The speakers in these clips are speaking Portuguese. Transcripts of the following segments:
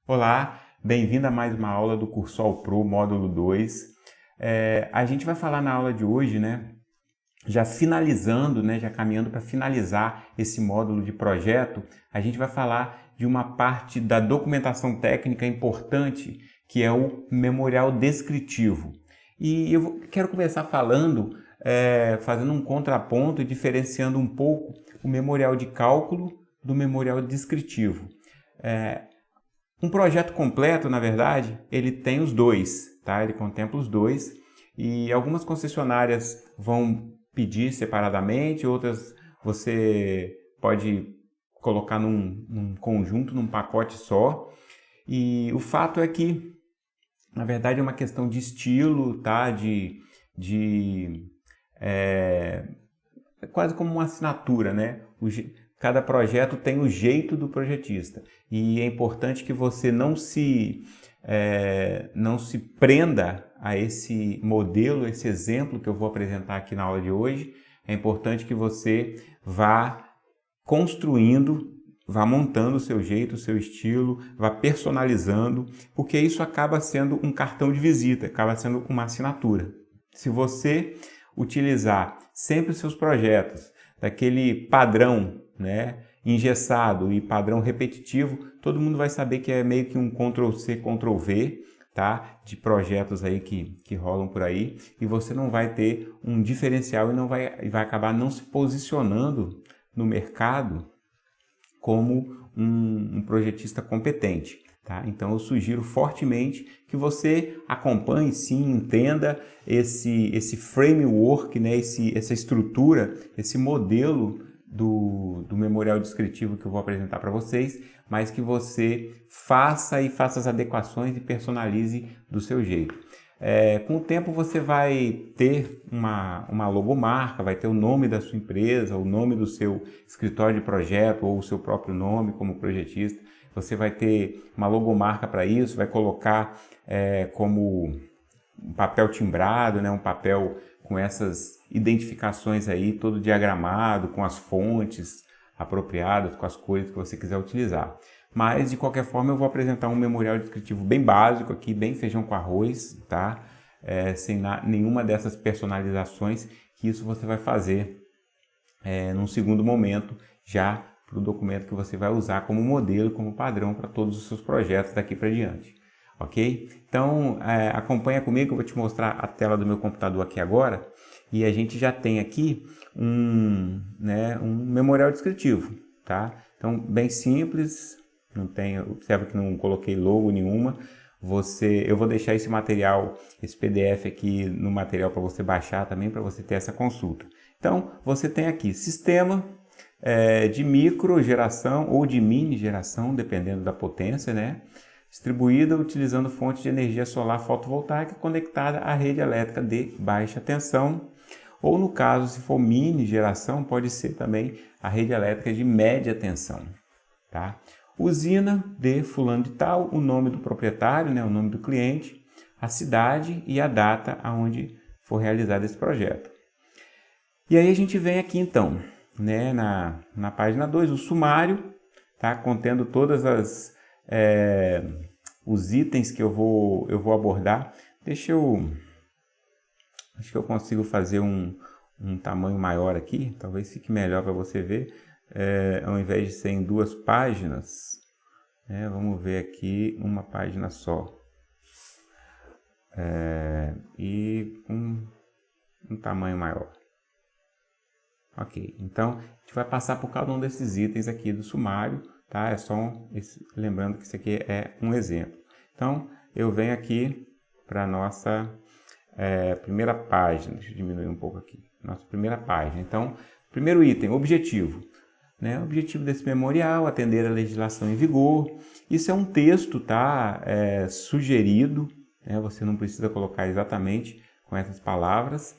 Olá, bem-vindo a mais uma aula do Cursol Pro, módulo 2. A gente vai falar na aula de hoje, já finalizando, já caminhando para finalizar esse módulo de projeto, a gente vai falar de uma parte da documentação técnica importante, que é o memorial descritivo. E eu quero começar falando, fazendo um contraponto e diferenciando um pouco o memorial de cálculo do memorial descritivo. Um projeto completo, na verdade, ele tem os dois, tá? Ele contempla os dois e algumas concessionárias vão pedir separadamente, outras você pode colocar num conjunto, num pacote só. E o fato é que, na verdade, é uma questão de estilo, tá? É quase como uma assinatura, né? Cada projeto tem o jeito do projetista e é importante que você não se prenda a esse modelo, esse exemplo que eu vou apresentar aqui na aula de hoje. É importante que você vá construindo, vá montando o seu jeito, o seu estilo, vá personalizando, porque isso acaba sendo um cartão de visita, acaba sendo uma assinatura. Se você utilizar sempre os seus projetos daquele padrão, engessado e padrão repetitivo, todo mundo vai saber que é meio que um Ctrl+C, Ctrl+V, tá? De projetos aí que rolam por aí, e você não vai ter um diferencial e vai acabar não se posicionando no mercado como um projetista competente. Tá? Então eu sugiro fortemente que você acompanhe, sim, entenda esse framework, essa estrutura, esse modelo do memorial descritivo que eu vou apresentar para vocês, mas que você faça as adequações e personalize do seu jeito. Com o tempo você vai ter uma logomarca, vai ter o nome da sua empresa, o nome do seu escritório de projeto ou o seu próprio nome como projetista. Você vai ter uma logomarca para isso, vai colocar como um papel timbrado, um papel com essas identificações aí, todo diagramado, com as fontes apropriadas, com as cores que você quiser utilizar. Mas, de qualquer forma, eu vou apresentar um memorial descritivo bem básico aqui, bem feijão com arroz, tá? Sem nenhuma dessas personalizações, que isso você vai fazer num segundo momento, já para o documento que você vai usar como modelo, como padrão para todos os seus projetos daqui para diante. Ok? Então, acompanha comigo, eu vou te mostrar a tela do meu computador aqui agora, e a gente já tem aqui um memorial descritivo, tá? Então, bem simples, observa que não coloquei logo nenhuma. Eu vou deixar esse material, esse PDF aqui no material para você baixar também, para você ter essa consulta. Então, você tem aqui sistema de micro geração ou de mini geração, dependendo da potência, distribuída utilizando fonte de energia solar fotovoltaica conectada à rede elétrica de baixa tensão, ou no caso, se for mini geração, pode ser também a rede elétrica de média tensão. Tá? Usina de fulano de tal, o nome do proprietário, o nome do cliente, a cidade e a data aonde for realizado esse projeto. E aí a gente vem aqui então, na página 2, o sumário, tá? Contendo todas os itens que eu vou abordar. Acho que eu consigo fazer um tamanho maior aqui, talvez fique melhor para você ver, ao invés de ser em duas páginas, vamos ver aqui uma página só, e um tamanho maior. Ok, então a gente vai passar por cada um desses itens aqui do sumário, tá? Lembrando que isso aqui é um exemplo. Então, eu venho aqui para a nossa primeira página. Deixa eu diminuir um pouco aqui. Nossa primeira página. Então, primeiro item, objetivo. O objetivo desse memorial, atender a legislação em vigor. Isso é um texto, tá? Sugerido, você não precisa colocar exatamente com essas palavras.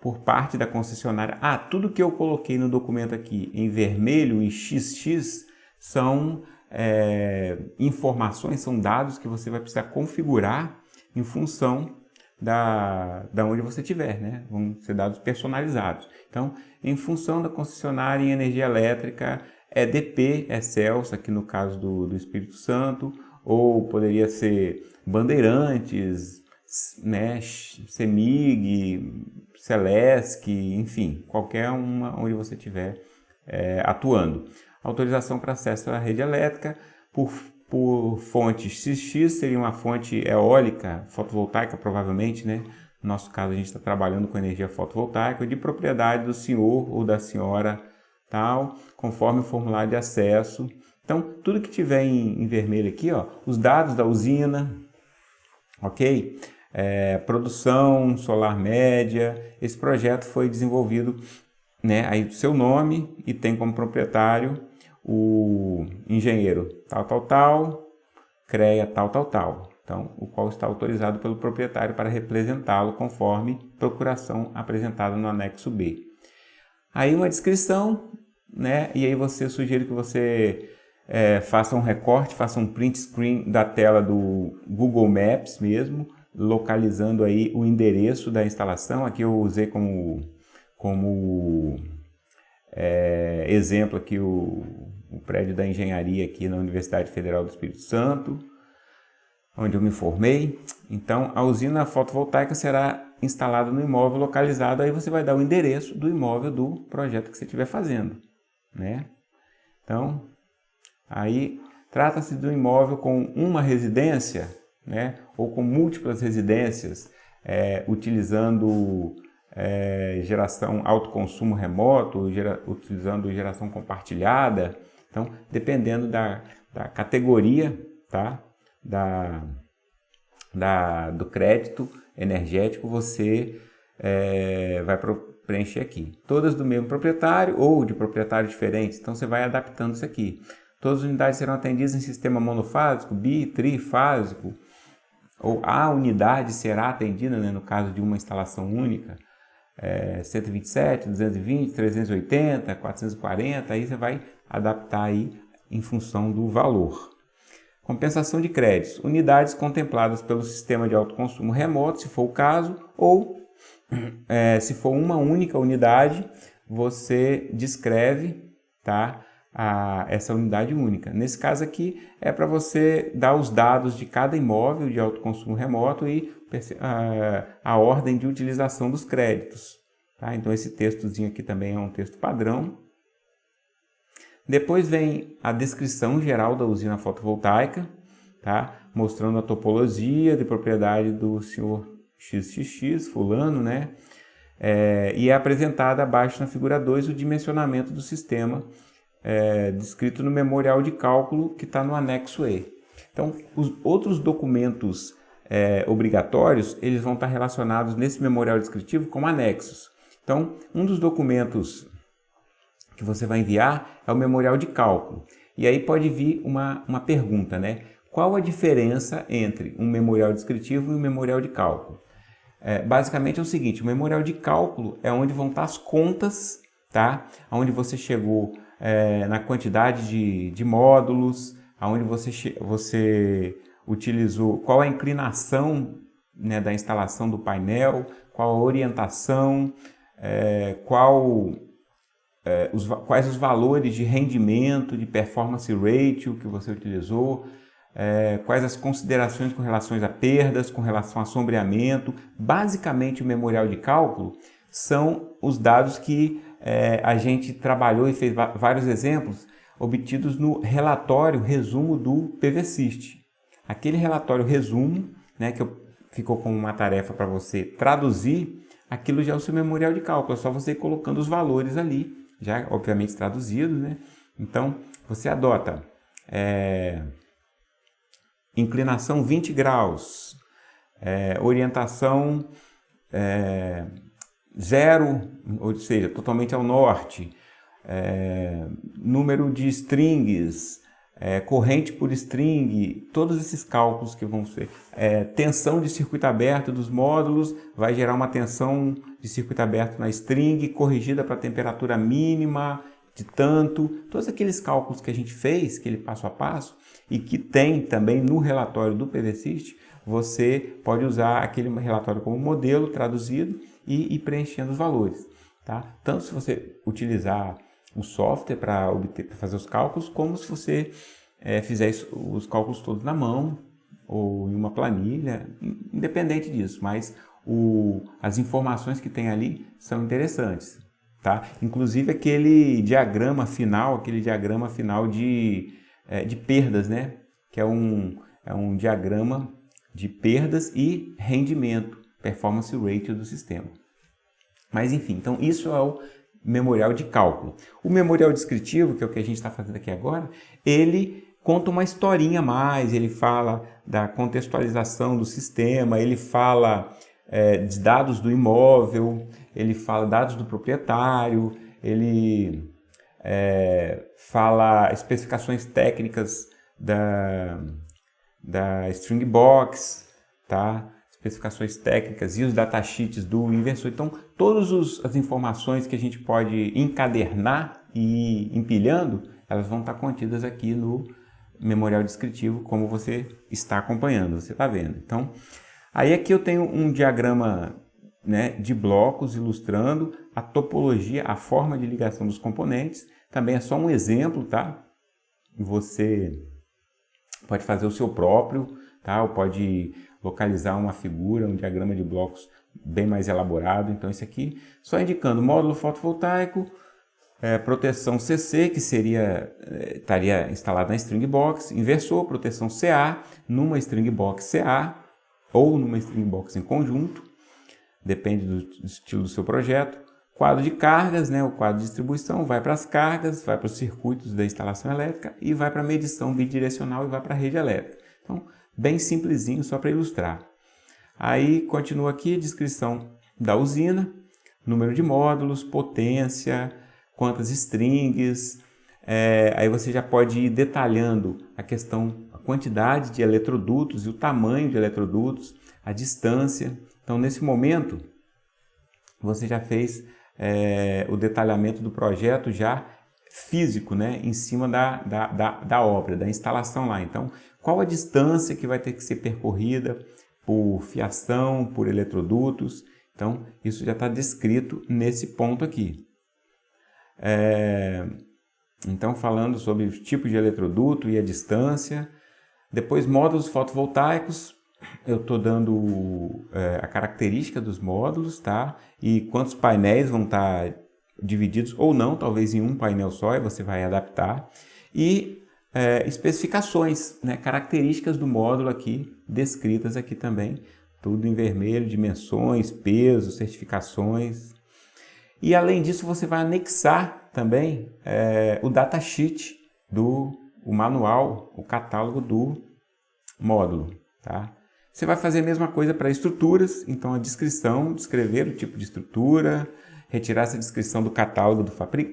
Por parte da concessionária. Tudo que eu coloquei no documento aqui em vermelho, em XX, são informações, são dados que você vai precisar configurar em função da onde você estiver, Vão ser dados personalizados. Então, em função da concessionária em energia elétrica, EDP é Celsa, aqui no caso do Espírito Santo, ou poderia ser Bandeirantes, né, CEMIG, Celesc, enfim, qualquer uma onde você estiver atuando. Autorização para acesso à rede elétrica por fonte XX, seria uma fonte eólica, fotovoltaica provavelmente, né? No nosso caso a gente está trabalhando com energia fotovoltaica, de propriedade do senhor ou da senhora, tal, conforme o formulário de acesso. Então, tudo que tiver em vermelho aqui, ó, os dados da usina, ok? Produção solar média, esse projeto foi desenvolvido, né, aí o seu nome e tem como proprietário o engenheiro tal, CREA tal. Então, o qual está autorizado pelo proprietário para representá-lo conforme procuração apresentada no anexo B. Aí uma descrição, né, e aí você sugere que você faça um recorte, faça um print screen da tela do Google Maps mesmo, localizando aí o endereço da instalação. Aqui eu usei como exemplo aqui o prédio da engenharia aqui na Universidade Federal do Espírito Santo, onde eu me formei. Então, a usina fotovoltaica será instalada no imóvel localizado, aí você vai dar o endereço do imóvel do projeto que você estiver fazendo, né? Então, aí trata-se de um imóvel com uma residência, né, ou com múltiplas residências, utilizando geração autoconsumo remoto, utilizando geração compartilhada. Então, dependendo da categoria, tá, do crédito energético, você vai preencher aqui. Todas do mesmo proprietário ou de proprietário diferente, então você vai adaptando isso aqui. Todas as unidades serão atendidas em sistema monofásico, trifásico, ou a unidade será atendida, né, no caso de uma instalação única, 127, 220, 380, 440, aí você vai adaptar aí em função do valor. Compensação de créditos, unidades contempladas pelo sistema de autoconsumo remoto, se for o caso, ou se for uma única unidade, você descreve, tá, essa unidade única. Nesse caso aqui é para você dar os dados de cada imóvel de autoconsumo remoto e a ordem de utilização dos créditos. Tá? Então esse textozinho aqui também é um texto padrão. Depois vem a descrição geral da usina fotovoltaica, tá? Mostrando a topologia de propriedade do senhor XXX, fulano, né? E é apresentada abaixo na figura 2 o dimensionamento do sistema, descrito no memorial de cálculo que está no anexo E. Então, os outros documentos obrigatórios, eles vão estar relacionados nesse memorial descritivo como anexos. Então, um dos documentos que você vai enviar é o memorial de cálculo. E aí pode vir uma pergunta, né? Qual a diferença entre um memorial descritivo e um memorial de cálculo? Basicamente é o seguinte, o memorial de cálculo é onde vão estar as contas, tá? Onde você chegou na quantidade de módulos, aonde você utilizou, qual a inclinação, né, da instalação do painel, qual a orientação, quais os valores de rendimento, de performance ratio que você utilizou, quais as considerações com relação a perdas, com relação a sombreamento. Basicamente, o memorial de cálculo são os dados que a gente trabalhou e fez vários exemplos obtidos no relatório resumo do PVSIST. Aquele relatório resumo, né, que ficou como uma tarefa para você traduzir, aquilo já é o seu memorial de cálculo, é só você ir colocando os valores ali, já obviamente traduzidos, né? Então, você adota inclinação 20 graus, orientação 0, ou seja, totalmente ao norte, número de strings, corrente por string, todos esses cálculos que vão ser, tensão de circuito aberto dos módulos, vai gerar uma tensão de circuito aberto na string, corrigida para a temperatura mínima de tanto, todos aqueles cálculos que a gente fez, aquele passo a passo, e que tem também no relatório do PVSIST, você pode usar aquele relatório como modelo traduzido e ir preenchendo os valores. Tá? Tanto se você utilizar o software para fazer os cálculos, como se você fizer os cálculos todos na mão ou em uma planilha, independente disso, mas as informações que tem ali são interessantes, tá? Inclusive aquele diagrama final de perdas, né? Que é um diagrama de perdas e rendimento, performance ratio do sistema. Mas enfim, então isso é o memorial de cálculo. O memorial descritivo, que é o que a gente está fazendo aqui agora, ele conta uma historinha a mais, ele fala da contextualização do sistema, ele fala de dados do imóvel, ele fala dados do proprietário, ele fala especificações técnicas da String Box, tá? Especificações técnicas e os datasheets do inversor. Então, todas as informações que a gente pode encadernar e empilhando, elas vão estar contidas aqui no memorial descritivo, como você está acompanhando, você está vendo. Então, aí aqui eu tenho um diagrama, né, de blocos ilustrando a topologia, a forma de ligação dos componentes. Também é só um exemplo, tá? Você pode fazer o seu próprio, tá? Ou pode localizar uma figura, um diagrama de blocos bem mais elaborado. Então, esse aqui só indicando módulo fotovoltaico, proteção CC, que estaria instalado na String Box, inversor, proteção CA, numa String Box CA ou numa String Box em conjunto, depende do estilo do seu projeto. Quadro de cargas, né? O quadro de distribuição vai para as cargas, vai para os circuitos da instalação elétrica e vai para a medição bidirecional e vai para a rede elétrica. Então, bem simplesinho, só para ilustrar. Aí, continua aqui a descrição da usina, número de módulos, potência, quantas strings. Aí você já pode ir detalhando a quantidade de eletrodutos e o tamanho de eletrodutos, a distância. Então, nesse momento, você já fez o detalhamento do projeto já físico, né, em cima da obra, da instalação lá. Então, qual a distância que vai ter que ser percorrida por fiação, por eletrodutos? Então, isso já está descrito nesse ponto aqui. Então, falando sobre os tipos de eletroduto e a distância. Depois, módulos fotovoltaicos. Eu estou dando a característica dos módulos, tá? E quantos painéis vão estar divididos ou não, talvez em um painel só, e você vai adaptar. E especificações, né? Características do módulo aqui, descritas aqui também, tudo em vermelho, dimensões, pesos, certificações. E além disso, você vai anexar também o datasheet o manual, o catálogo do módulo, tá? Você vai fazer a mesma coisa para estruturas, então a descrição, descrever o tipo de estrutura, retirar essa descrição do catálogo do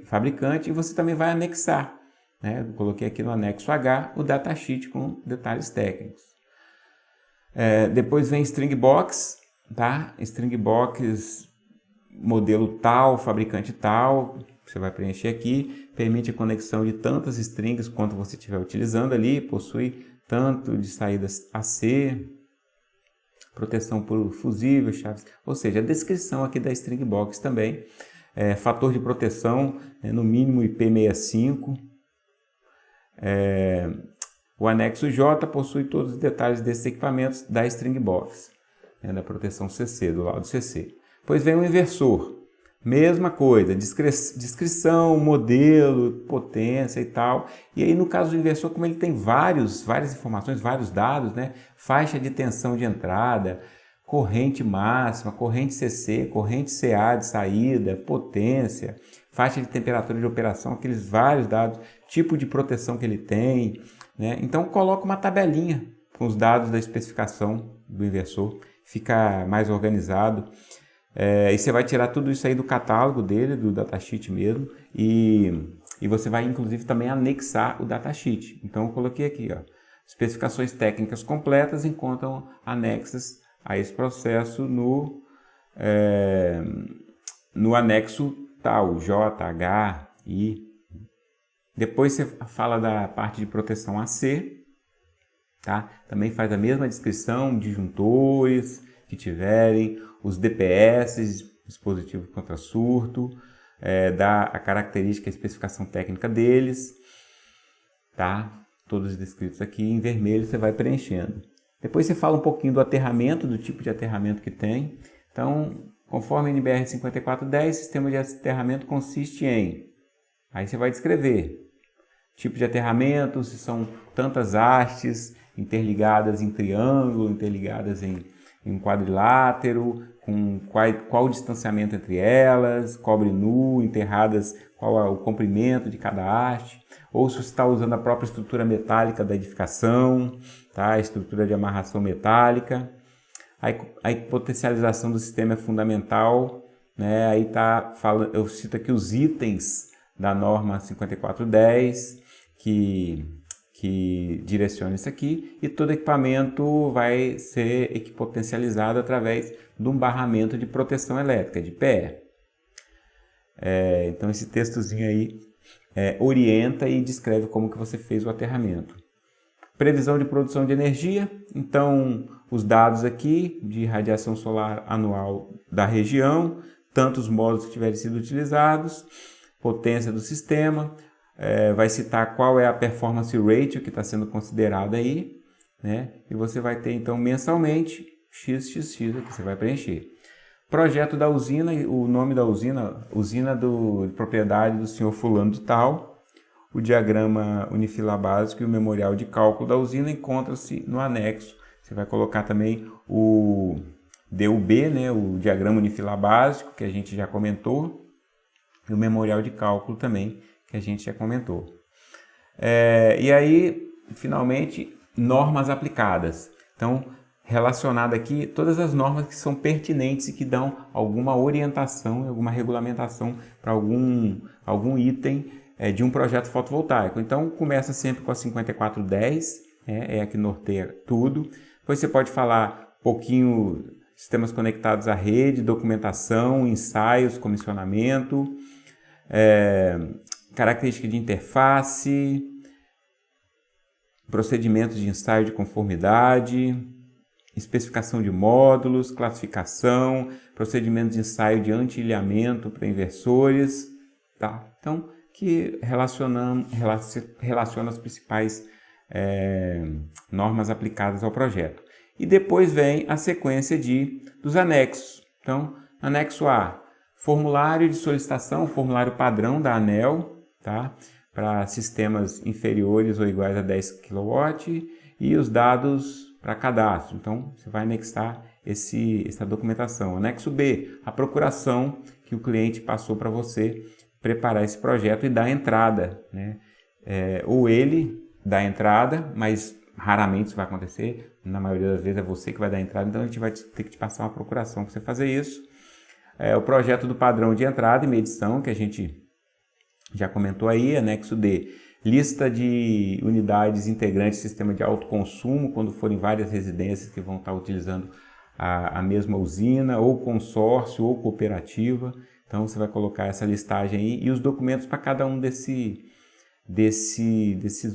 fabricante e você também vai anexar, né? Eu coloquei aqui no anexo H o datasheet com detalhes técnicos. Depois vem String Box, tá? String Box modelo tal, fabricante tal, você vai preencher aqui, permite a conexão de tantas strings quanto você estiver utilizando ali, possui tanto de saídas AC, proteção por fusível, chaves, ou seja, a descrição aqui da String Box também, fator de proteção, no mínimo IP65, o anexo J possui todos os detalhes desses equipamentos da String Box, da proteção CC, do lado CC. Depois vem o inversor, mesma coisa, descrição, modelo, potência e tal. E aí no caso do inversor, como ele tem várias informações, vários dados, né? Faixa de tensão de entrada, corrente máxima, corrente CC, corrente CA de saída, potência, faixa de temperatura de operação, aqueles vários dados, tipo de proteção que ele tem, né? Então coloca uma tabelinha com os dados da especificação do inversor, fica mais organizado. E você vai tirar tudo isso aí do catálogo dele, do datasheet mesmo, e você vai inclusive também anexar o datasheet. Então eu coloquei aqui, ó, especificações técnicas completas encontram anexas a esse processo no anexo tal, J, H, I. Depois você fala da parte de proteção AC, tá? Também faz a mesma descrição, disjuntores que tiverem, os DPS, dispositivo contra surto, dá a característica, a especificação técnica deles, tá? Todos descritos aqui em vermelho, você vai preenchendo. Depois você fala um pouquinho do aterramento, do tipo de aterramento que tem. Então, conforme a NBR 5410, sistema de aterramento consiste em... Aí você vai descrever tipo de aterramento, se são tantas hastes interligadas em triângulo, interligadas em quadrilátero, com qual o distanciamento entre elas, cobre nu, enterradas, qual é o comprimento de cada haste, ou se você está usando a própria estrutura metálica da edificação, tá? A estrutura de amarração metálica. A potencialização do sistema é fundamental, né? Aí eu cito aqui os itens da norma 5410 que direciona isso aqui, e todo equipamento vai ser potencializado através de um barramento de proteção elétrica, de PE. Então esse textozinho aí orienta e descreve como que você fez o aterramento. Previsão de produção de energia, então os dados aqui de radiação solar anual da região, tantos módulos que tiverem sido utilizados, potência do sistema, vai citar qual é a performance ratio que está sendo considerada aí, né? E você vai ter então mensalmente XXX aqui você vai preencher. Projeto da usina, o nome da usina de propriedade do senhor fulano de tal, o diagrama unifilar básico e o memorial de cálculo da usina encontra-se no anexo. Você vai colocar também o DUB, né? O diagrama unifilar básico, que a gente já comentou, e o memorial de cálculo também, que a gente já comentou. E aí, finalmente, normas aplicadas. Então, relacionado aqui, todas as normas que são pertinentes e que dão alguma orientação, alguma regulamentação para algum item de um projeto fotovoltaico. Então, começa sempre com a 5410, é a que norteia tudo. Depois você pode falar um pouquinho sistemas conectados à rede, documentação, ensaios, comissionamento, característica de interface, procedimentos de ensaio de conformidade, especificação de módulos, classificação, procedimentos de ensaio de anti-ilhamento para inversores, tá? Então, que relaciona as principais normas aplicadas ao projeto. E depois vem a sequência dos anexos. Então, anexo A, formulário de solicitação, formulário padrão da ANEEL, tá? Para sistemas inferiores ou iguais a 10 kW e os dados para cadastro. Então, você vai anexar essa documentação. Anexo B, a procuração que o cliente passou para você preparar esse projeto e dar entrada, né? Ou ele dá entrada, mas raramente isso vai acontecer. Na maioria das vezes é você que vai dar entrada, então a gente vai ter que te passar uma procuração para você fazer isso. O projeto do padrão de entrada e medição, que a gente já comentou aí. Anexo D, lista de unidades integrantes do sistema de autoconsumo, quando forem várias residências que vão estar utilizando a mesma usina, ou consórcio, ou cooperativa. Então você vai colocar essa listagem aí e os documentos para cada um desses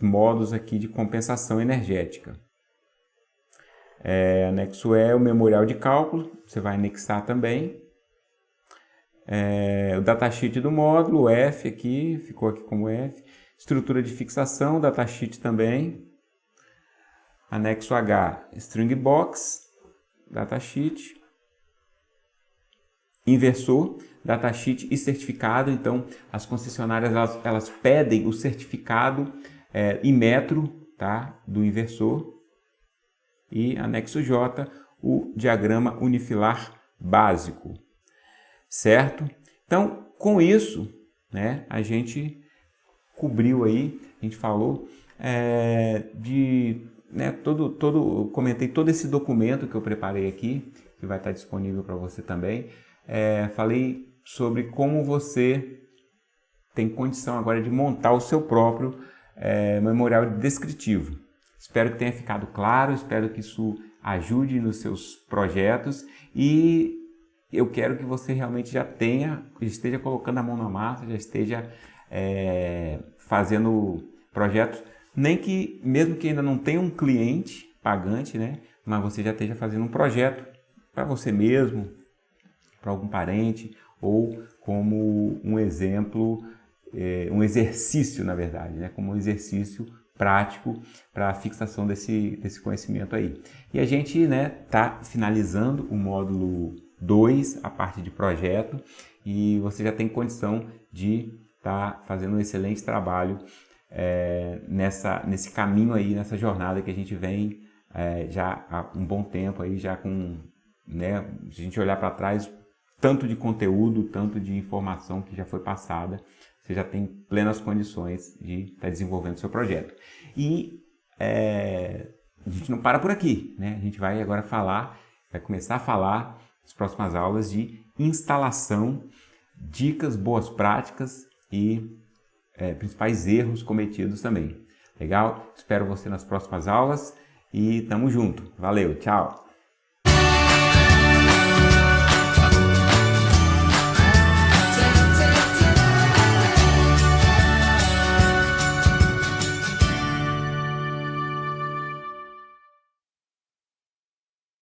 modos aqui de compensação energética. Anexo E, o memorial de cálculo, você vai anexar também. O datasheet do módulo, o F aqui, ficou aqui como F. Estrutura de fixação, datasheet também. Anexo H, string box, datasheet. Inversor, datasheet e certificado. Então, as concessionárias elas pedem o certificado em metro, tá, do inversor. E anexo J, o diagrama unifilar básico. Certo? Então, com isso, né, a gente cobriu aí, a gente falou comentei todo esse documento que eu preparei aqui, que vai estar disponível para você também. Falei sobre como você tem condição agora de montar o seu próprio memorial descritivo. Espero que tenha ficado claro, espero que isso ajude nos seus projetos e eu quero que você realmente já esteja colocando a mão na massa, já esteja fazendo projetos, mesmo que ainda não tenha um cliente pagante, né? Mas você já esteja fazendo um projeto para você mesmo, para algum parente ou como um exemplo, um exercício, na verdade, né? Como um exercício prático para a fixação desse conhecimento aí. E a gente, né, tá finalizando o módulo 2, a parte de projeto, e você já tem condição de estar fazendo um excelente trabalho nesse caminho aí, nessa jornada que a gente vem já há um bom tempo aí, já com, né, se a gente olhar para trás, tanto de conteúdo, tanto de informação que já foi passada, você já tem plenas condições de estar desenvolvendo seu projeto. E a gente não para por aqui, né? A gente vai agora vai começar a falar nas próximas aulas de instalação, dicas, boas práticas e principais erros cometidos também. Legal? Espero você nas próximas aulas e tamo junto. Valeu, tchau!